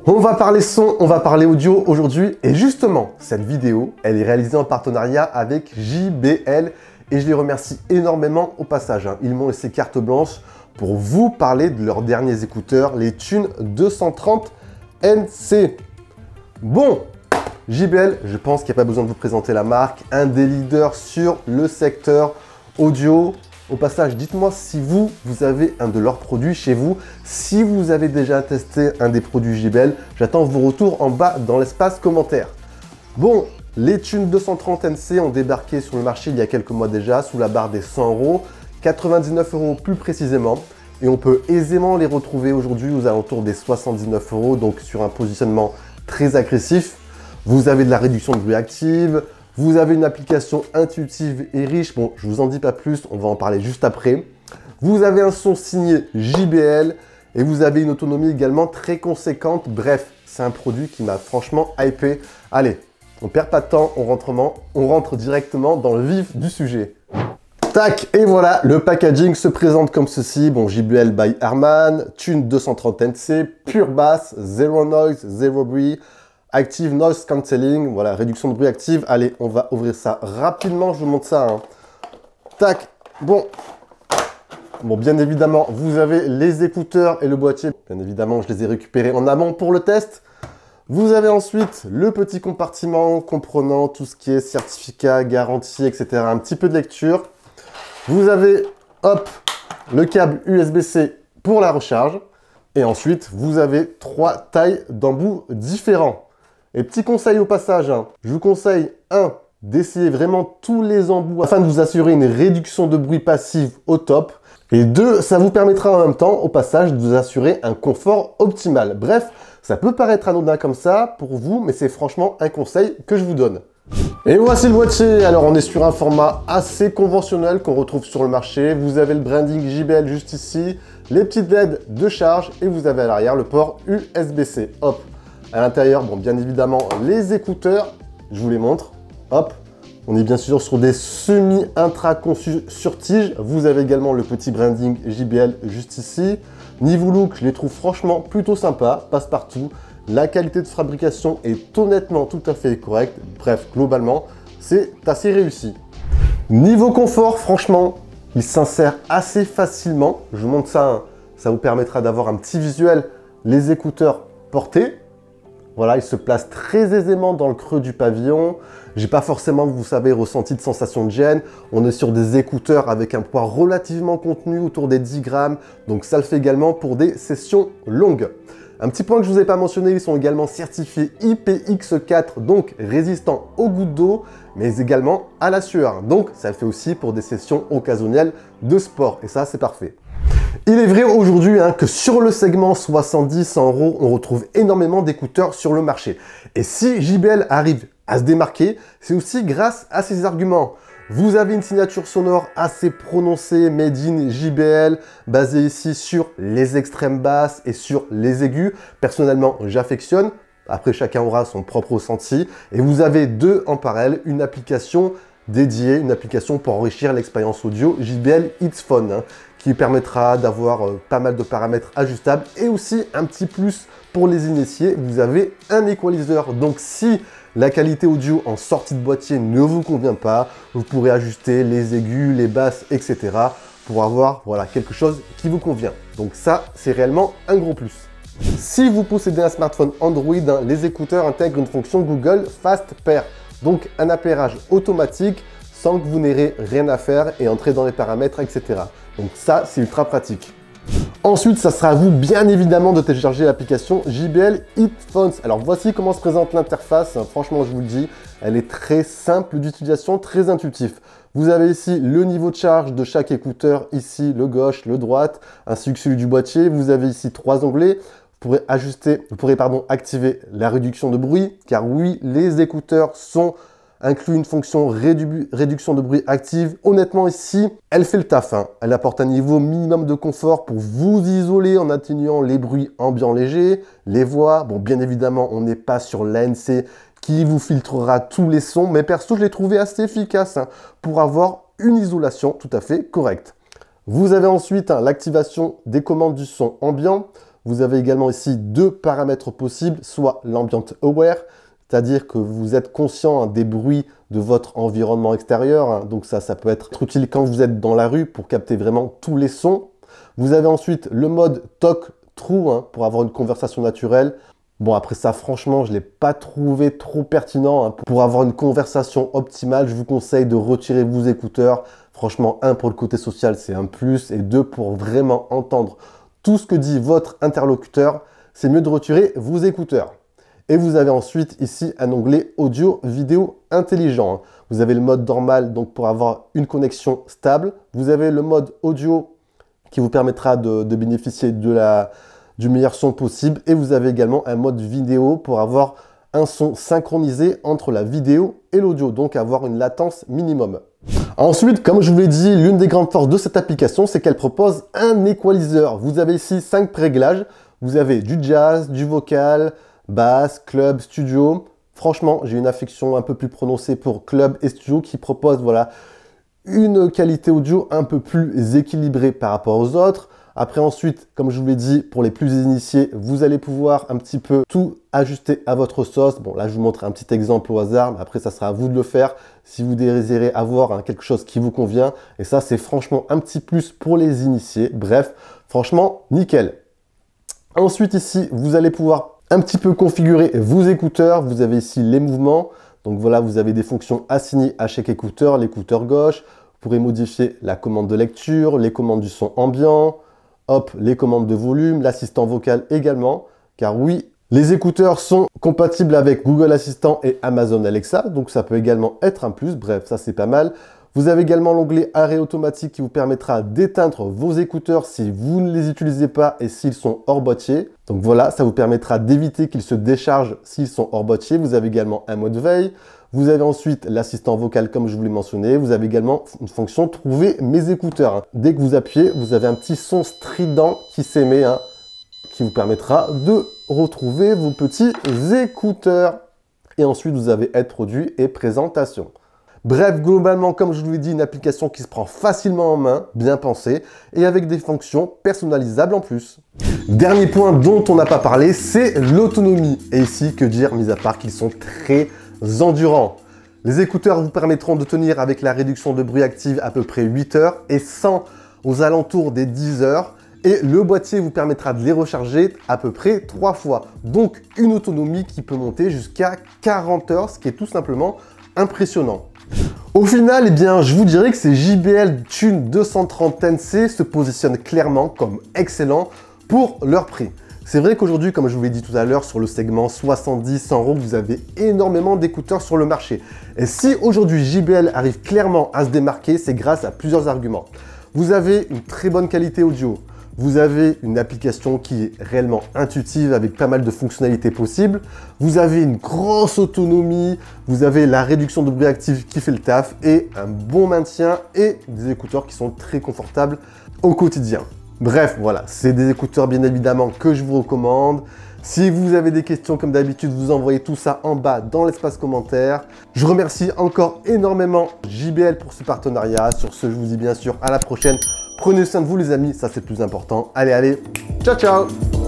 On va parler son, on va parler audio aujourd'hui et justement, cette vidéo, elle est réalisée en partenariat avec JBL et je les remercie énormément au passage. Ils m'ont laissé carte blanche pour vous parler de leurs derniers écouteurs, les Tune 230 NC. Bon, JBL, je pense qu'il n'y a pas besoin de vous présenter la marque, un des leaders sur le secteur audio. Au passage, dites-moi si vous avez un de leurs produits chez vous, si vous avez déjà testé un des produits JBL. J'attends vos retours en bas dans l'espace commentaire. Bon, les Tune 230 NC ont débarqué sur le marché il y a quelques mois déjà, sous la barre des 100 €, 99 € plus précisément. Et on peut aisément les retrouver aujourd'hui aux alentours des 79 €, donc sur un positionnement très agressif. Vous avez de la réduction de bruit active, vous avez une application intuitive et riche. Bon, je vous en dis pas plus, on va en parler juste après. Vous avez un son signé JBL et vous avez une autonomie également très conséquente. Bref, c'est un produit qui m'a franchement hypé. Allez, on perd pas de temps, on rentre directement dans le vif du sujet. Tac, et voilà, le packaging se présente comme ceci. Bon, JBL by Harman, Tune 230 NC, pure basse, zéro noise, zéro bruit. Active Noise Cancelling, voilà, réduction de bruit active. Allez, on va ouvrir ça rapidement, je vous montre ça. Tac, bon, bien évidemment, vous avez les écouteurs et le boîtier. Bien évidemment, je les ai récupérés en amont pour le test. Vous avez ensuite le petit compartiment comprenant tout ce qui est certificat, garantie, etc. Un petit peu de lecture. Vous avez, hop, le câble USB-C pour la recharge. Et ensuite, vous avez 3 tailles d'embouts différents. Et petit conseil au passage, je vous conseille, d'essayer vraiment tous les embouts afin de vous assurer une réduction de bruit passive au top. Et 2, ça vous permettra en même temps, au passage, de vous assurer un confort optimal. Bref, ça peut paraître anodin comme ça pour vous, mais c'est franchement un conseil que je vous donne. Et voici le boîtier. Alors, on est sur un format assez conventionnel qu'on retrouve sur le marché. Vous avez le branding JBL juste ici, les petites LED de charge et vous avez à l'arrière le port USB-C. Hop. À l'intérieur, bon, bien évidemment, les écouteurs, je vous les montre. Hop, on est bien sûr sur des semi-intra conçus sur tige. Vous avez également le petit branding JBL juste ici. Niveau look, je les trouve franchement plutôt sympas, passe-partout. La qualité de fabrication est honnêtement tout à fait correcte. Bref, globalement, c'est assez réussi. Niveau confort, franchement, il s'insère assez facilement. Je vous montre ça, ça vous permettra d'avoir un petit visuel. Les écouteurs portés. Voilà, il se place très aisément dans le creux du pavillon. J'ai pas forcément, vous savez, ressenti de sensation de gêne. On est sur des écouteurs avec un poids relativement contenu, autour des 10 grammes. Donc ça le fait également pour des sessions longues. Un petit point que je ne vous ai pas mentionné, ils sont également certifiés IPX4, donc résistants aux gouttes d'eau, mais également à la sueur. Donc ça le fait aussi pour des sessions occasionnelles de sport. Et ça, c'est parfait. Il est vrai aujourd'hui que sur le segment 70-100 €, on retrouve énormément d'écouteurs sur le marché. Et si JBL arrive à se démarquer, c'est aussi grâce à ses arguments. Vous avez une signature sonore assez prononcée, made in JBL, basée ici sur les extrêmes basses et sur les aigus. Personnellement, j'affectionne. Après, chacun aura son propre ressenti. Et vous avez deux en parallèle, une application dédiée, une application pour enrichir l'expérience audio JBL It's Phone, qui permettra d'avoir pas mal de paramètres ajustables et aussi un petit plus pour les initiés, vous avez un equalizer. Donc si la qualité audio en sortie de boîtier ne vous convient pas, vous pourrez ajuster les aigus, les basses, etc. pour avoir quelque chose qui vous convient. Donc ça, c'est réellement un gros plus. Si vous possédez un smartphone Android, les écouteurs intègrent une fonction Google Fast Pair, donc un appairage automatique sans que vous n'ayez rien à faire et entrer dans les paramètres, etc. Donc ça, c'est ultra pratique. Ensuite, ça sera à vous, bien évidemment, de télécharger l'application JBL Headphones. Alors, voici comment se présente l'interface. Franchement, je vous le dis, elle est très simple d'utilisation, très intuitive. Vous avez ici le niveau de charge de chaque écouteur, ici le gauche, le droite, ainsi que celui du boîtier. Vous avez ici 3 onglets. Vous pourrez activer la réduction de bruit, car oui, les écouteurs inclut une fonction réduction de bruit active. Honnêtement, ici, elle fait le taf. Elle apporte un niveau minimum de confort pour vous isoler en atténuant les bruits ambiants légers, les voix. Bon, bien évidemment, on n'est pas sur l'ANC qui vous filtrera tous les sons, mais perso, je l'ai trouvé assez efficace pour avoir une isolation tout à fait correcte. Vous avez ensuite l'activation des commandes du son ambiant. Vous avez également ici deux paramètres possibles, soit l'ambient aware, c'est-à-dire que vous êtes conscient des bruits de votre environnement extérieur. Donc ça peut être utile quand vous êtes dans la rue pour capter vraiment tous les sons. Vous avez ensuite le mode talk through pour avoir une conversation naturelle. Bon, après ça, franchement, je ne l'ai pas trouvé trop pertinent. Pour avoir une conversation optimale, je vous conseille de retirer vos écouteurs. Franchement, 1, pour le côté social, c'est un plus. Et 2, pour vraiment entendre tout ce que dit votre interlocuteur, c'est mieux de retirer vos écouteurs. Et vous avez ensuite ici un onglet audio vidéo intelligent. Vous avez le mode normal, donc pour avoir une connexion stable. Vous avez le mode audio qui vous permettra de bénéficier du meilleur son possible. Et vous avez également un mode vidéo pour avoir un son synchronisé entre la vidéo et l'audio, donc avoir une latence minimum. Ensuite, comme je vous l'ai dit, l'une des grandes forces de cette application, c'est qu'elle propose un equalizer. Vous avez ici 5 préréglages. Vous avez du jazz, du vocal, basse, club, studio. Franchement, j'ai une affection un peu plus prononcée pour club et studio qui propose voilà, une qualité audio un peu plus équilibrée par rapport aux autres. Après ensuite, comme je vous l'ai dit, pour les plus initiés, vous allez pouvoir un petit peu tout ajuster à votre sauce. Bon, là, je vous montre un petit exemple au hasard, mais après, ça sera à vous de le faire si vous désirez avoir quelque chose qui vous convient. Et ça, c'est franchement un petit plus pour les initiés. Bref, franchement, nickel. Ensuite, ici, vous allez pouvoir un petit peu configurer vos écouteurs. Vous avez ici les mouvements. Donc voilà, vous avez des fonctions assignées à chaque écouteur. L'écouteur gauche, vous pourrez modifier la commande de lecture, les commandes du son ambiant, hop, les commandes de volume, l'assistant vocal également, car oui, les écouteurs sont compatibles avec Google Assistant et Amazon Alexa, donc ça peut également être un plus, bref, ça c'est pas mal. Vous avez également l'onglet arrêt automatique qui vous permettra d'éteindre vos écouteurs si vous ne les utilisez pas et s'ils sont hors boîtier. Donc voilà, ça vous permettra d'éviter qu'ils se déchargent s'ils sont hors boîtier. Vous avez également un mode veille. Vous avez ensuite l'assistant vocal comme je vous l'ai mentionné. Vous avez également une fonction trouver mes écouteurs. Dès que vous appuyez, vous avez un petit son strident qui s'émet, qui vous permettra de retrouver vos petits écouteurs. Et ensuite, vous avez aide produit et présentation. Bref, globalement, comme je vous l'ai dit, une application qui se prend facilement en main, bien pensée, et avec des fonctions personnalisables en plus. Dernier point dont on n'a pas parlé, c'est l'autonomie. Et ici, que dire, mis à part qu'ils sont très endurants. Les écouteurs vous permettront de tenir avec la réduction de bruit active à peu près 8 heures et 100 aux alentours des 10 heures. Et le boîtier vous permettra de les recharger à peu près 3 fois. Donc, une autonomie qui peut monter jusqu'à 40 heures, ce qui est tout simplement impressionnant. Au final, eh bien, je vous dirais que ces JBL Tune 230 NC se positionnent clairement comme excellents pour leur prix. C'est vrai qu'aujourd'hui, comme je vous l'ai dit tout à l'heure, sur le segment 70-100 €, vous avez énormément d'écouteurs sur le marché. Et si aujourd'hui JBL arrive clairement à se démarquer, c'est grâce à plusieurs arguments. Vous avez une très bonne qualité audio. Vous avez une application qui est réellement intuitive avec pas mal de fonctionnalités possibles. Vous avez une grosse autonomie. Vous avez la réduction de bruit actif qui fait le taf et un bon maintien et des écouteurs qui sont très confortables au quotidien. Bref, voilà, c'est des écouteurs bien évidemment que je vous recommande. Si vous avez des questions, comme d'habitude, vous envoyez tout ça en bas dans l'espace commentaire. Je remercie encore énormément JBL pour ce partenariat. Sur ce, je vous dis bien sûr à la prochaine. Prenez soin de vous les amis, ça c'est le plus important. Allez, ciao ciao!